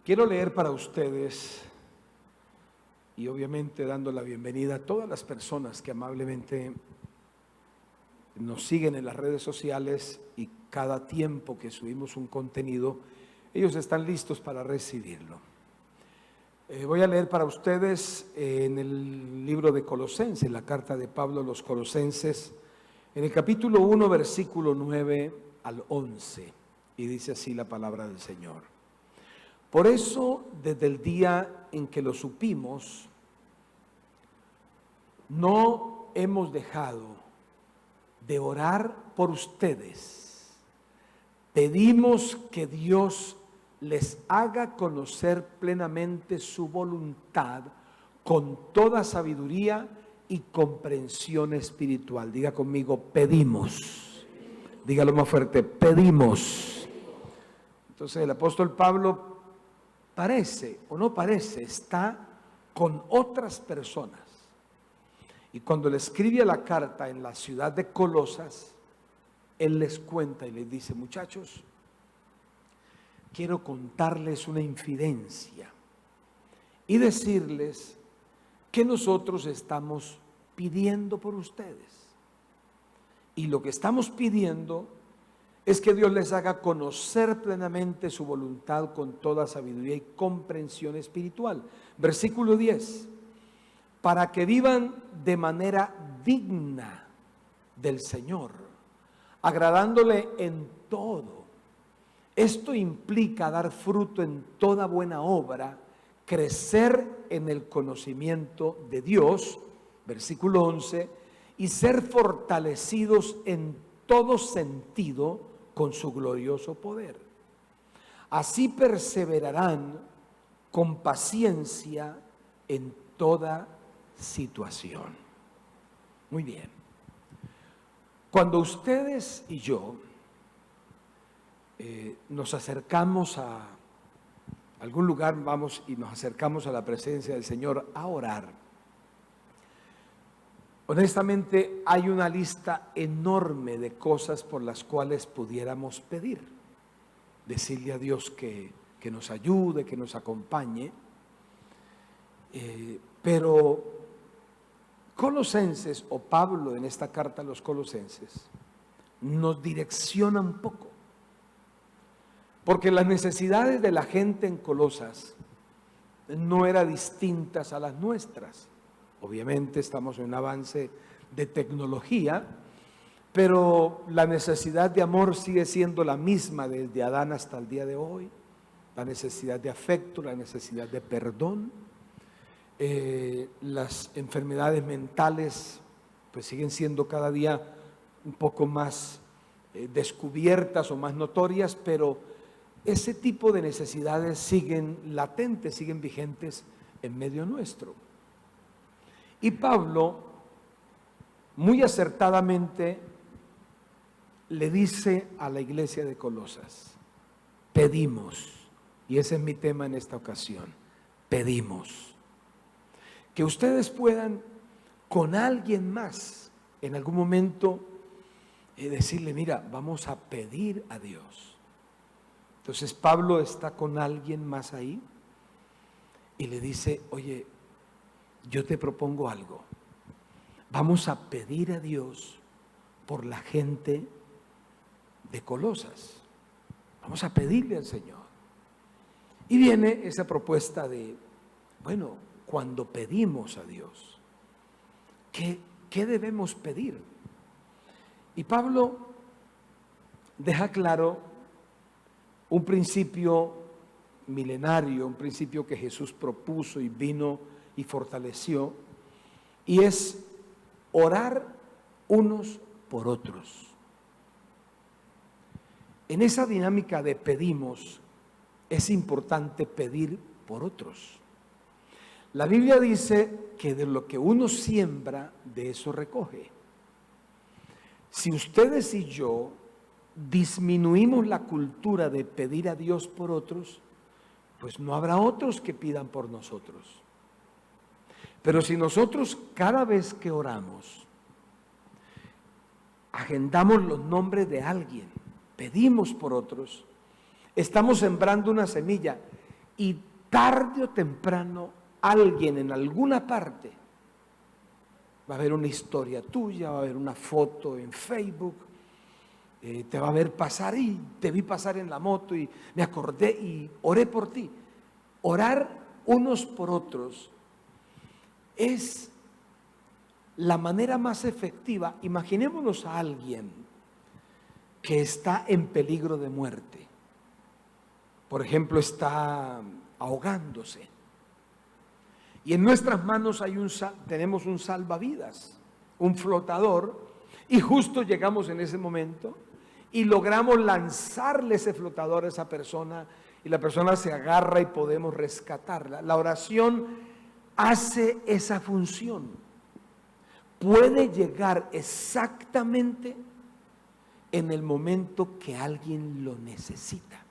Quiero leer para ustedes, y obviamente dando la bienvenida a todas las personas que amablemente nos siguen en las redes sociales, y cada tiempo que subimos un contenido, ellos están listos para recibirlo. Voy a leer para ustedes en el libro de Colosenses, la carta de Pablo a los Colosenses, en el capítulo 1, versículo 9 al 11, y dice así la palabra del Señor. Por eso, desde el día en que lo supimos, no hemos dejado de orar por ustedes. Pedimos que Dios les haga conocer plenamente su voluntad con toda sabiduría y comprensión espiritual. Diga conmigo, pedimos. Dígalo más fuerte, pedimos. Entonces el apóstol Pablo parece o no parece, está con otras personas. Y cuando le escribe la carta en la ciudad de Colosas, él les cuenta y les dice: muchachos, quiero contarles una infidencia y decirles que nosotros estamos pidiendo por ustedes. Y lo que estamos pidiendo es que Dios les haga conocer plenamente su voluntad con toda sabiduría y comprensión espiritual. Versículo 10. Para que vivan de manera digna del Señor, agradándole en todo. Esto implica dar fruto en toda buena obra, crecer en el conocimiento de Dios, versículo 11, y ser fortalecidos en todo sentido con su glorioso poder. Así perseverarán con paciencia en toda situación. Muy bien. Cuando ustedes y yo nos acercamos a algún lugar, vamos y nos acercamos a la presencia del Señor a orar, honestamente hay una lista enorme de cosas por las cuales pudiéramos pedir, decirle a Dios que nos ayude, que nos acompañe, pero Colosenses, o Pablo en esta carta a los Colosenses, nos direcciona un poco, porque las necesidades de la gente en Colosas no eran distintas a las nuestras. Obviamente estamos en un avance de tecnología, pero la necesidad de amor sigue siendo la misma desde Adán hasta el día de hoy. La necesidad de afecto, la necesidad de perdón. Las enfermedades mentales pues siguen siendo cada día un poco más descubiertas o más notorias, pero ese tipo de necesidades siguen latentes, siguen vigentes en medio nuestro. Y Pablo muy acertadamente le dice a la iglesia de Colosas: pedimos, y ese es mi tema en esta ocasión, pedimos que ustedes puedan con alguien más en algún momento decirle: mira, vamos a pedir a Dios. Entonces Pablo está con alguien más ahí y le dice: oye, yo te propongo algo, vamos a pedir a Dios por la gente de Colosas, vamos a pedirle al Señor. Y viene esa propuesta de, bueno, cuando pedimos a Dios, ¿qué debemos pedir? Y Pablo deja claro un principio milenario, un principio que Jesús propuso y vino y fortaleció, y es orar unos por otros. En esa dinámica de pedimos, es importante pedir por otros. La Biblia dice que de lo que uno siembra, de eso recoge. Si ustedes y yo disminuimos la cultura de pedir a Dios por otros, pues no habrá otros que pidan por nosotros. Pero si nosotros cada vez que oramos agendamos los nombres de alguien, pedimos por otros, estamos sembrando una semilla Y tarde o temprano alguien en alguna parte va a ver una historia tuya, va a ver una foto en Facebook, te va a ver pasar y te vi pasar en la moto y me acordé y oré por ti. Orar unos por otros es la manera más efectiva. Imaginémonos a alguien que está en peligro de muerte. Por ejemplo, está ahogándose. Y en nuestras manos tenemos un salvavidas, un flotador, y justo llegamos en ese momento y logramos lanzarle ese flotador a esa persona y la persona se agarra y podemos rescatarla. La oración hace esa función. Puede llegar exactamente en el momento que alguien lo necesita.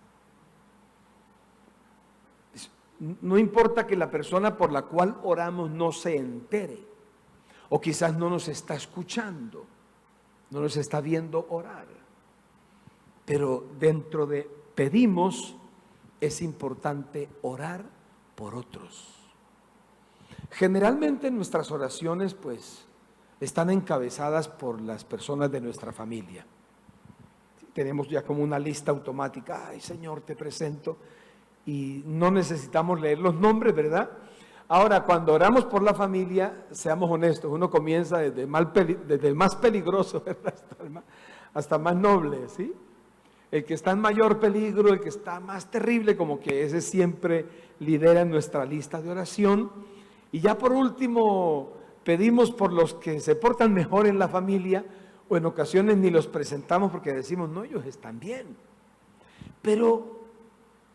No importa que la persona por la cual oramos no se entere, o quizás no nos está escuchando, no nos está viendo orar, pero dentro de pedimos es importante orar por otros. Generalmente nuestras oraciones pues están encabezadas por las personas de nuestra familia. Tenemos ya como una lista automática. Ay, Señor, te presento. Y no necesitamos leer los nombres, ¿verdad? Ahora, cuando oramos por la familia, seamos honestos, uno comienza desde el más peligroso, ¿verdad? Hasta más noble, ¿sí? El que está en mayor peligro, el que está más terrible, como que ese siempre lidera nuestra lista de oración. Y ya por último, pedimos por los que se portan mejor en la familia, o en ocasiones ni los presentamos porque decimos, no, ellos están bien. Pero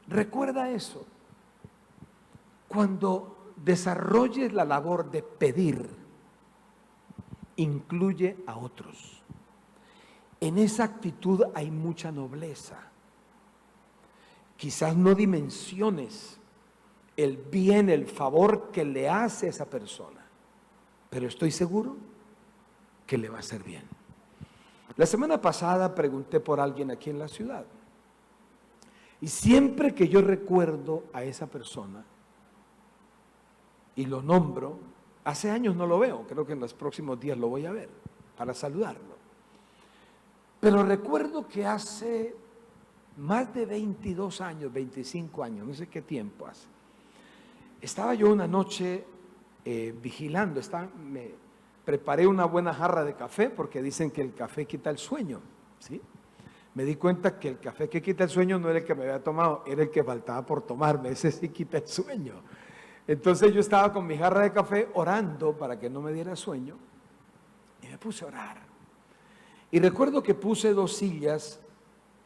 recuerda eso, cuando desarrolles la labor de pedir, incluye a otros. En esa actitud hay mucha nobleza. Quizás no dimensiones el bien, el favor que le hace a esa persona, pero estoy seguro que le va a hacer bien. La semana pasada pregunté por alguien aquí en la ciudad. Y siempre que yo recuerdo a esa persona y lo nombro, hace años no lo veo, creo que en los próximos días lo voy a ver para saludarlo. Pero recuerdo que hace más de 22 años, 25 años, no sé qué tiempo hace, estaba yo una noche vigilando, me preparé una buena jarra de café porque dicen que el café quita el sueño, ¿sí? Me di cuenta que el café que quita el sueño no era el que me había tomado, era el que faltaba por tomarme, ese sí quita el sueño. Entonces yo estaba con mi jarra de café orando para que no me diera sueño y me puse a orar. Y recuerdo que puse 2 sillas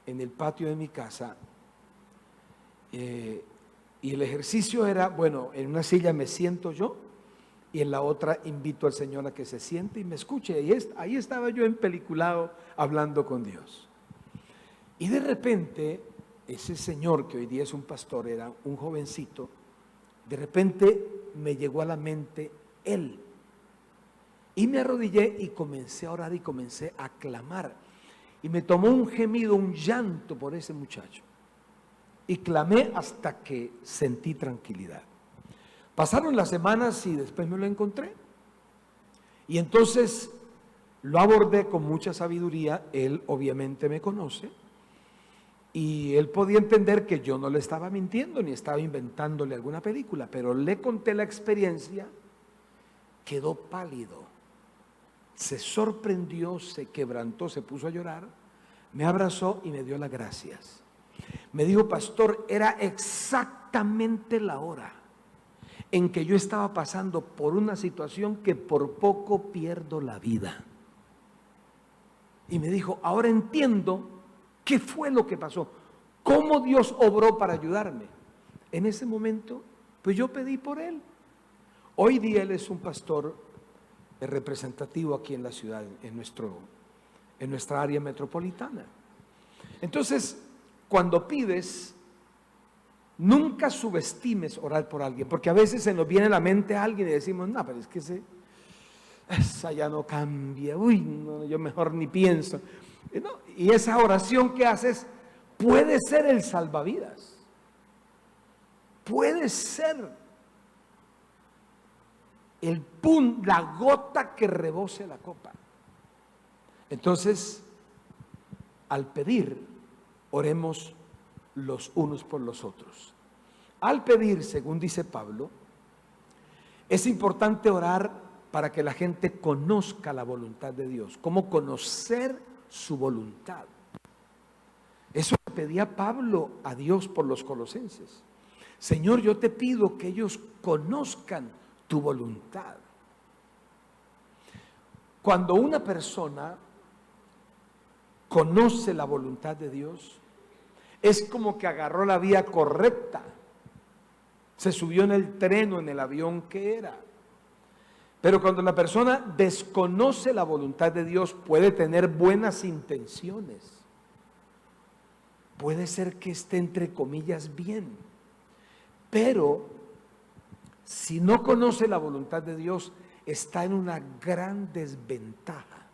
en el patio de mi casa y el ejercicio era, bueno, en una silla me siento yo y en la otra invito al Señor a que se siente y me escuche. Y ahí estaba yo empeliculado hablando con Dios. Y de repente, ese señor que hoy día es un pastor, era un jovencito, de repente me llegó a la mente él. Y me arrodillé y comencé a orar y comencé a clamar. Y me tomó un gemido, un llanto por ese muchacho. Y clamé hasta que sentí tranquilidad. Pasaron las semanas y después me lo encontré. Y entonces lo abordé con mucha sabiduría. Él obviamente me conoce. Y él podía entender que yo no le estaba mintiendo ni estaba inventándole alguna película, pero le conté la experiencia, quedó pálido, se sorprendió, se quebrantó, se puso a llorar, me abrazó y me dio las gracias. Me dijo, pastor, era exactamente la hora en que yo estaba pasando por una situación que por poco pierdo la vida. Y me dijo, ahora entiendo qué fue lo que pasó, cómo Dios obró para ayudarme. En ese momento, pues yo pedí por él. Hoy día él es un pastor representativo aquí en la ciudad, en nuestra área metropolitana. Entonces, cuando pides, nunca subestimes orar por alguien, porque a veces se nos viene a la mente a alguien y decimos, no, pero es que esa ya no cambia, uy, no, yo mejor ni pienso. Y esa oración que haces puede ser el salvavidas. puede ser la gota que rebose la copa. Entonces, al pedir, oremos los unos por los otros. Al pedir, según dice Pablo, es importante orar para que la gente conozca la voluntad de Dios. ¿Cómo conocer su voluntad? Eso le pedía Pablo a Dios por los colosenses. Señor, yo te pido que ellos conozcan tu voluntad. Cuando una persona conoce la voluntad de Dios, es como que agarró la vía correcta, se subió en el tren o en el avión que era. Pero cuando la persona desconoce la voluntad de Dios, puede tener buenas intenciones, puede ser que esté entre comillas bien, pero si no conoce la voluntad de Dios, está en una gran desventaja.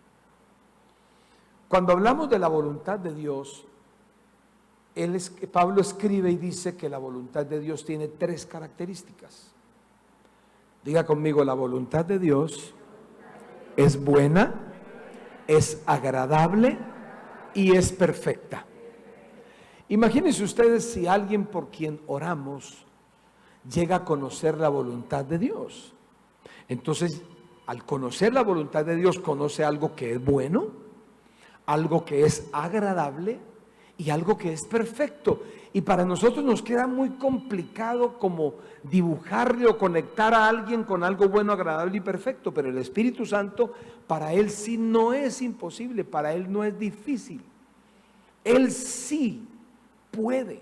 Cuando hablamos de la voluntad de Dios, Pablo escribe y dice que la voluntad de Dios tiene 3 características. Diga conmigo: la voluntad de Dios es buena, es agradable y es perfecta. Imagínense ustedes si alguien por quien oramos llega a conocer la voluntad de Dios. Entonces, al conocer la voluntad de Dios, conoce algo que es bueno, algo que es agradable y algo que es perfecto. Y para nosotros nos queda muy complicado como dibujarle o conectar a alguien con algo bueno, agradable y perfecto, pero el Espíritu Santo, para Él sí no es imposible, para Él no es difícil. Él sí puede.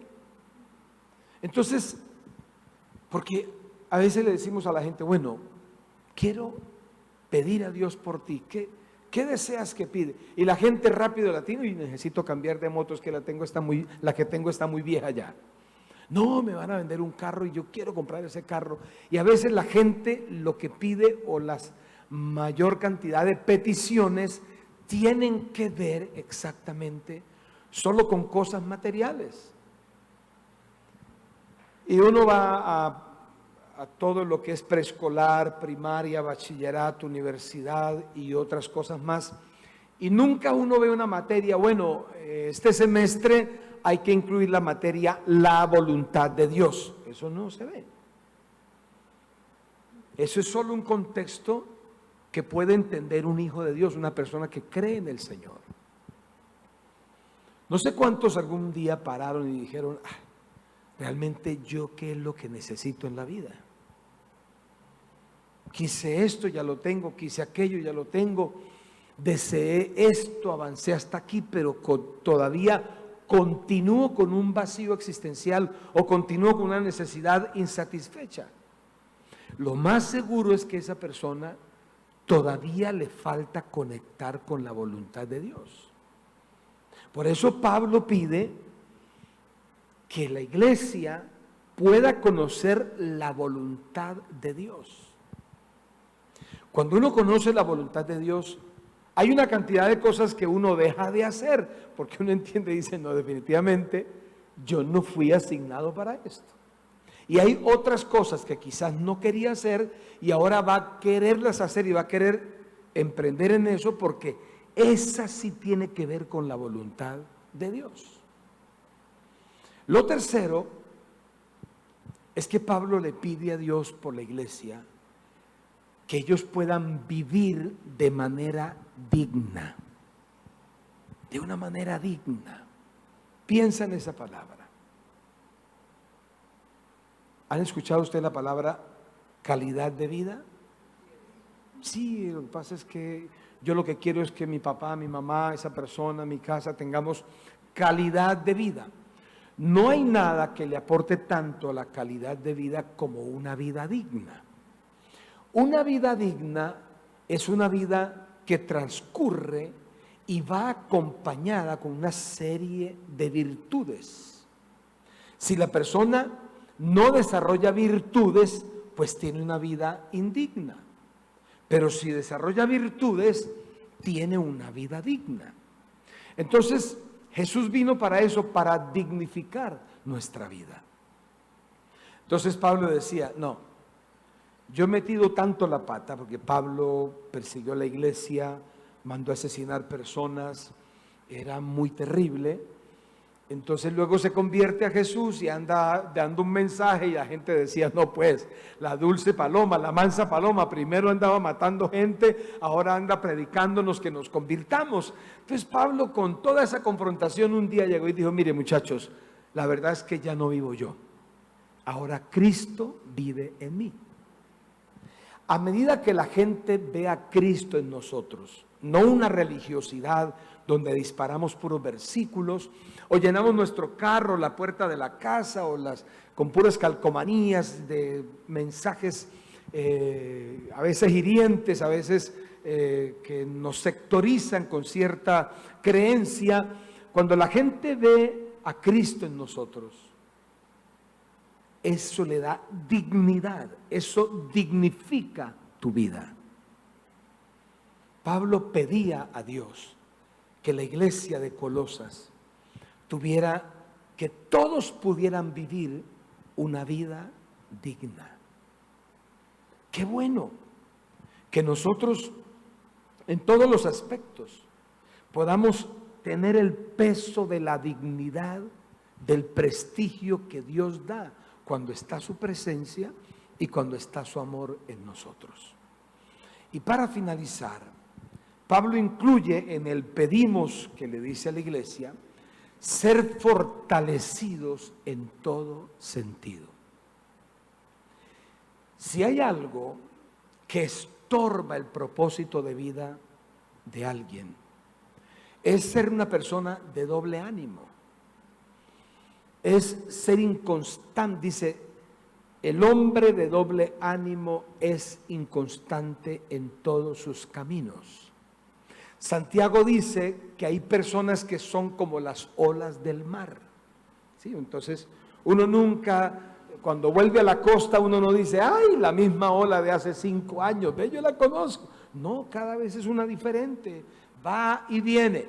Entonces, porque a veces le decimos a la gente, bueno, quiero pedir a Dios por ti, ¿qué deseas que pide? Y la gente rápido latino, y necesito cambiar de motos, que la que tengo está muy vieja ya. No, me van a vender un carro y yo quiero comprar ese carro. Y a veces la gente lo que pide, o la mayor cantidad de peticiones, tienen que ver exactamente solo con cosas materiales. Y uno va a todo lo que es preescolar, primaria, bachillerato, universidad y otras cosas más, y nunca uno ve una materia, bueno, este semestre hay que incluir la materia la voluntad de Dios. Eso no se ve. Eso es solo un contexto que puede entender un hijo de Dios, una persona que cree en el Señor. No sé cuántos algún día pararon y dijeron, realmente yo qué es lo que necesito en la vida. Quise esto, ya lo tengo, quise aquello, ya lo tengo, deseé esto, avancé hasta aquí, pero todavía continúo con un vacío existencial o continúo con una necesidad insatisfecha. Lo más seguro es que esa persona todavía le falta conectar con la voluntad de Dios. Por eso Pablo pide que la iglesia pueda conocer la voluntad de Dios. Cuando uno conoce la voluntad de Dios, hay una cantidad de cosas que uno deja de hacer, porque uno entiende y dice, no, definitivamente yo no fui asignado para esto. Y hay otras cosas que quizás no quería hacer y ahora va a quererlas hacer y va a querer emprender en eso, porque esa sí tiene que ver con la voluntad de Dios. Lo tercero es que Pablo le pide a Dios por la iglesia que ellos puedan vivir de manera digna, de una manera digna. Piensa en esa palabra. ¿Han escuchado usted la palabra calidad de vida? Sí, lo que pasa es que yo lo que quiero es que mi papá, mi mamá, esa persona, mi casa, tengamos calidad de vida. No hay nada que le aporte tanto a la calidad de vida como una vida digna. Una vida digna es una vida que transcurre y va acompañada con una serie de virtudes. Si la persona no desarrolla virtudes, pues tiene una vida indigna. Pero si desarrolla virtudes, tiene una vida digna. Entonces, Jesús vino para eso, para dignificar nuestra vida. Entonces Pablo decía, no, yo he metido tanto la pata, porque Pablo persiguió a la iglesia, mandó a asesinar personas, era muy terrible. Entonces luego se convierte a Jesús y anda dando un mensaje y la gente decía, no pues, la dulce paloma, la mansa paloma, primero andaba matando gente, ahora anda predicándonos que nos convirtamos. Entonces Pablo, con toda esa confrontación, un día llegó y dijo, mire muchachos, la verdad es que ya no vivo yo, ahora Cristo vive en mí. A medida que la gente ve a Cristo en nosotros, no una religiosidad donde disparamos puros versículos o llenamos nuestro carro, la puerta de la casa con puras calcomanías de mensajes a veces hirientes, a veces que nos sectorizan con cierta creencia. Cuando la gente ve a Cristo en nosotros, eso le da dignidad, eso dignifica tu vida. Pablo pedía a Dios que la iglesia de Colosas que todos pudieran vivir una vida digna. Qué bueno que nosotros en todos los aspectos podamos tener el peso de la dignidad, del prestigio que Dios da cuando está su presencia y cuando está su amor en nosotros. Y para finalizar, Pablo incluye en el pedimos que le dice a la iglesia, ser fortalecidos en todo sentido. Si hay algo que estorba el propósito de vida de alguien, es ser una persona de doble ánimo. Es ser inconstante. Dice, el hombre de doble ánimo es inconstante en todos sus caminos. Santiago dice que hay personas que son como las olas del mar. ¿Sí? Entonces, uno nunca, cuando vuelve a la costa, uno no dice, ay, la misma ola de hace 5 años, ve, yo la conozco. No, cada vez es una diferente, va y viene.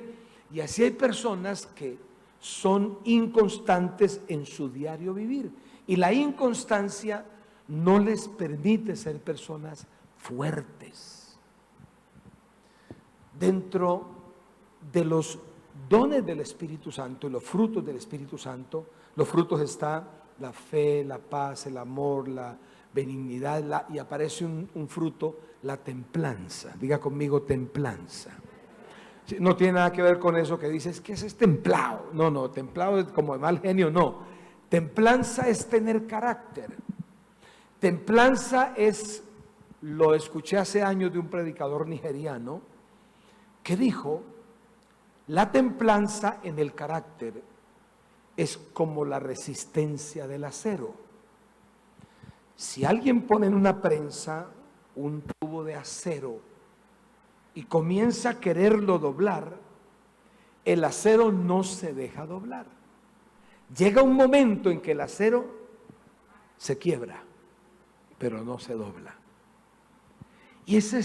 Y así hay personas que son inconstantes en su diario vivir. Y la inconstancia no les permite ser personas fuertes. Dentro de los dones del Espíritu Santo y los frutos del Espíritu Santo, los frutos están la fe, la paz, el amor, la benignidad, y aparece un fruto, la templanza. Diga conmigo, templanza. No tiene nada que ver con eso que dices, que ese es templado. No, templado es como de mal genio, no. Templanza es tener carácter. Templanza es, lo escuché hace años de un predicador nigeriano, que dijo, la templanza en el carácter es como la resistencia del acero. Si alguien pone en una prensa un tubo de acero y comienza a quererlo doblar, el acero no se deja doblar. Llega un momento en que el acero se quiebra, pero no se dobla. Y ese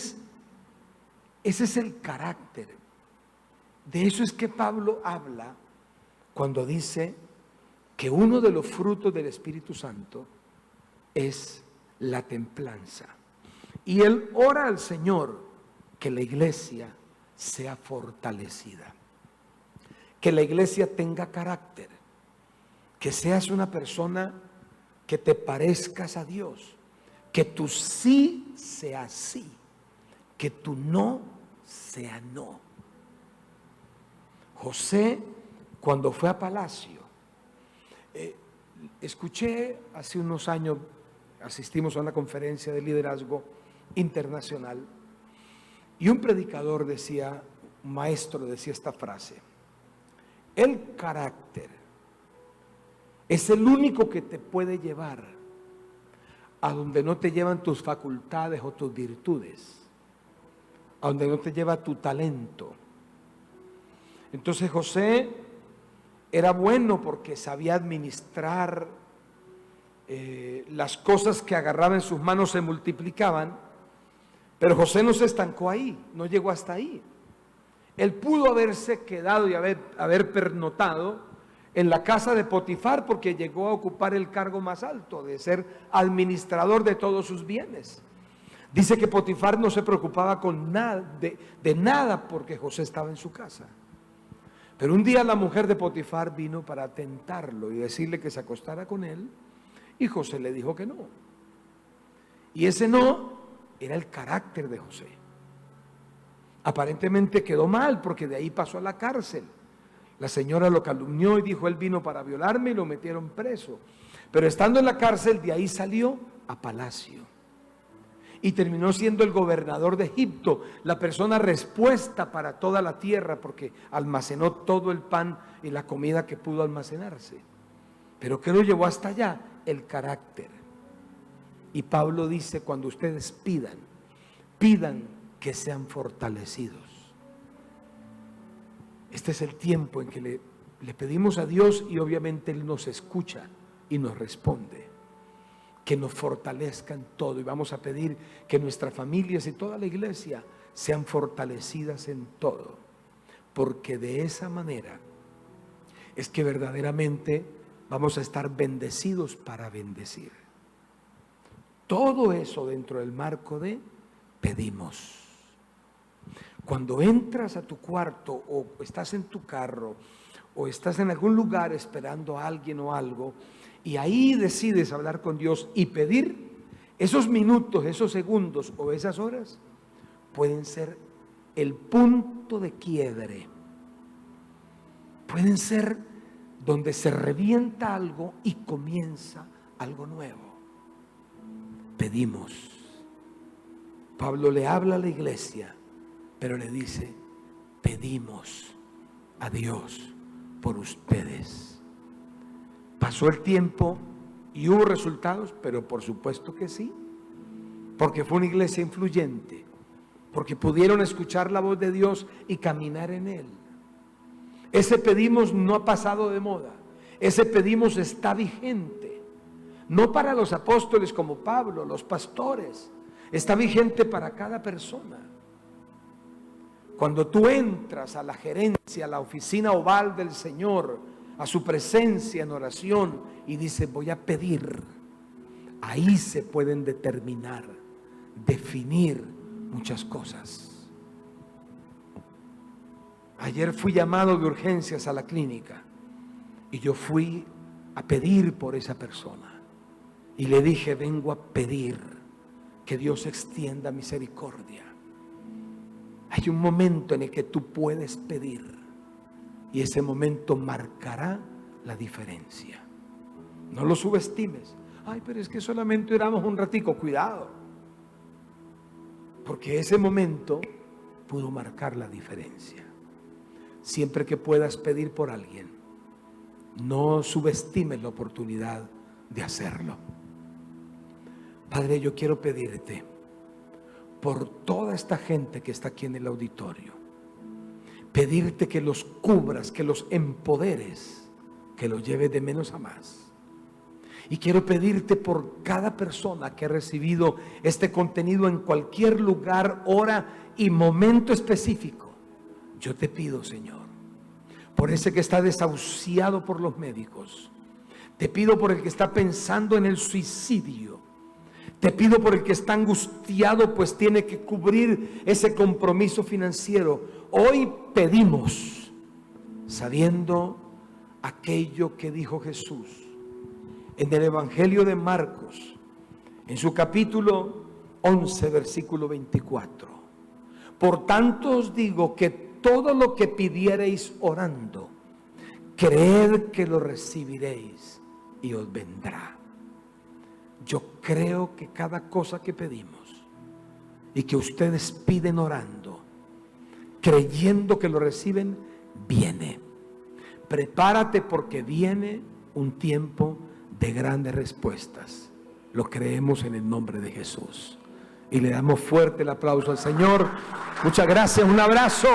es el carácter. De eso es que Pablo habla cuando dice que uno de los frutos del Espíritu Santo es la templanza. Y él ora al Señor que la iglesia sea fortalecida, que la iglesia tenga carácter, que seas una persona que te parezcas a Dios, que tu sí sea sí, que tu no sea no. José, cuando fue a palacio, escuché hace unos años, asistimos a una conferencia de liderazgo internacional y un predicador decía, un maestro decía esta frase: el carácter es el único que te puede llevar a donde no te llevan tus facultades o tus virtudes, a donde no te lleva tu talento. Entonces José era bueno porque sabía administrar, las cosas que agarraba en sus manos se multiplicaban, pero José no se estancó ahí, no llegó hasta ahí. Él pudo haberse quedado y haber pernotado en la casa de Potifar porque llegó a ocupar el cargo más alto de ser administrador de todos sus bienes. Dice que Potifar no se preocupaba con nada, de nada porque José estaba en su casa. Pero un día la mujer de Potifar vino para tentarlo y decirle que se acostara con él, y José le dijo que no. Y ese no era el carácter de José. Aparentemente quedó mal porque de ahí pasó a la cárcel. La señora lo calumnió y dijo: él vino para violarme, y lo metieron preso. Pero estando en la cárcel, de ahí salió a palacio y terminó siendo el gobernador de Egipto, la persona respuesta para toda la tierra, porque almacenó todo el pan y la comida que pudo almacenarse. Pero ¿qué lo llevó hasta allá? El carácter. Y Pablo dice: cuando ustedes pidan que sean fortalecidos. Este es el tiempo en que le pedimos a Dios, y obviamente Él nos escucha y nos responde. Que nos fortalezca en todo, y vamos a pedir que nuestras familias y toda la iglesia sean fortalecidas en todo, porque de esa manera es que verdaderamente vamos a estar bendecidos para bendecir. Todo eso dentro del marco de pedimos. Cuando entras a tu cuarto, o estás en tu carro, o estás en algún lugar esperando a alguien o algo, y ahí decides hablar con Dios y pedir, esos minutos, esos segundos o esas horas pueden ser el punto de quiebre. Pueden ser donde se revienta algo y comienza algo nuevo. Pedimos. Pablo le habla a la iglesia, pero le dice: pedimos a Dios por ustedes. Pasó el tiempo y hubo resultados, pero por supuesto que sí, porque fue una iglesia influyente, porque pudieron escuchar la voz de Dios y caminar en Él. Ese pedimos no ha pasado de moda, ese pedimos está vigente, no para los apóstoles como Pablo, los pastores, está vigente para cada persona. Cuando tú entras a la gerencia, a la oficina oval del Señor, a su presencia en oración, y dices: voy a pedir, ahí se pueden determinar, definir muchas cosas. Ayer fui llamado de urgencias a la clínica, y yo fui a pedir por esa persona, y le dije: vengo a pedir que Dios extienda misericordia. Hay un momento en el que tú puedes pedir, y ese momento marcará la diferencia. No lo subestimes. Ay, pero es que solamente oramos un ratico. Cuidado, porque ese momento pudo marcar la diferencia. Siempre que puedas pedir por alguien, no subestimes la oportunidad de hacerlo. Padre, yo quiero pedirte por toda esta gente que está aquí en el auditorio, pedirte que los cubras, que los empoderes, que los lleves de menos a más. Y quiero pedirte por cada persona que ha recibido este contenido en cualquier lugar, hora y momento específico. Yo te pido, Señor, por ese que está desahuciado por los médicos, te pido por el que está pensando en el suicidio, te pido por el que está angustiado pues tiene que cubrir ese compromiso financiero. Hoy pedimos sabiendo aquello que dijo Jesús en el Evangelio de Marcos, en su capítulo 11, versículo 24. Por tanto os digo que todo lo que pidiereis orando, creed que lo recibiréis y os vendrá. Yo creo que cada cosa que pedimos y que ustedes piden orando, creyendo que lo reciben, viene. Prepárate, porque viene un tiempo de grandes respuestas. Lo creemos en el nombre de Jesús. Y le damos fuerte el aplauso al Señor. Muchas gracias, un abrazo.